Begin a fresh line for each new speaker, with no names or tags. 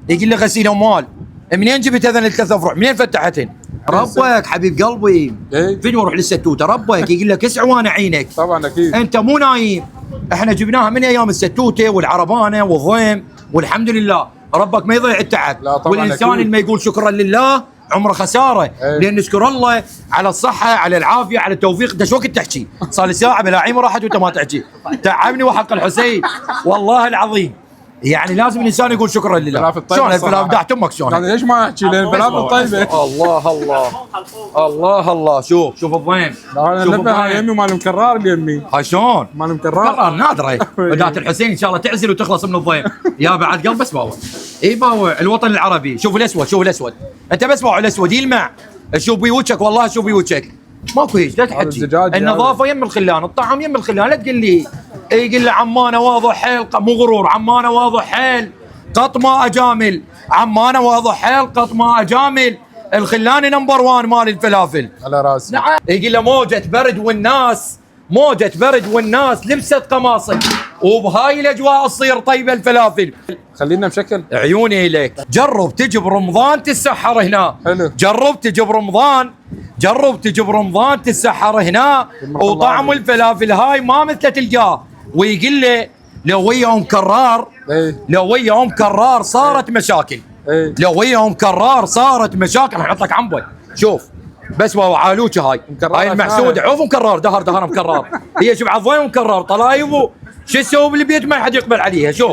يقول لي غسيل اموال. منين جبت هذول الثلاث افرع؟ منين فتحتهن؟ ربك حبيب قلبي.
إيه؟
فين اروح للستوته؟ ربك يقول لك اسع وانا عينك.
طبعا اكيد.
انت مو نايم. احنا جبناها من ايام الستوته والعربانه والضيم، والحمد لله ربك ما يضيع التعب.
لا طبعاً
والانسان
أكيد.
اللي ما يقول شكرا لله عمره خساره.
إيه.
لان نشكر الله على الصحه، على العافيه، على التوفيق. انت شو وقت تحكي؟ صار لي ساعه بلا عين راحت وانت ما تحكي. تعبني وحق الحسين والله العظيم. يعني لازم الانسان يقول شكرا لله.
الفلافل الطيبة
شلون الفلافل
الصراحة.
دعت امك شلون؟
يعني ليش ما احكي؟ لان الفلافل طيبه.
الله الله الله الله. شوف الضيم.
انا
شوف
نبه هاي
الضيم.
يمي مال مكرار اليمي.
هاي شلون؟
مال مكرار.
قرار نادره. بدات الحسين ان شاء الله تعزل وتخلص من الضيم. يا بعد قلب بس باوع. اي باوع الوطن العربي. شوف الاسود، شوف الاسود. انت بس باوع الاسود يلمع. شوف بوجهك والله، شوف بوجهك. ماكو هيك، لا تحكي.
الزجاج
النظافه يم الخلان، الطعم يم الخلان، لا تقول لي يقول لي عمانه واضح حيل. مو غرور، عمانه واضح حيل قط ما اجامل. عمانه واضح حيل قط ما اجامل. الخلاني نمبر 1 مال الفلافل.
على راسي.
نعم. يقول له موجة برد والناس، موجة برد والناس لبست قماصك، وبهاي الاجواء تصير طيبه الفلافل.
خلينا مشكل.
عيوني اليك. جرب تجي برمضان تتسحر هنا.
حلو.
جرب تجي برمضان، جرب تجي برمضان تتسحر هنا. وطعم الفلافل هاي ما مثله تلقاه. ويقول لي لو ويا ام كرار،
ايه
لو ويا ام كرار صارت مشاكل.
ايه.
لو ويا ام كرار صارت مشاكل. نحط لك عنبه. شوف بس واو عالوكه هاي.
مكررة
هاي المحسوده. عوف مكرر دهر مكرر. هي شوف عضوين مكرر طلايب. شو تسوي بالبيت ما حد يقبل عليها. شوف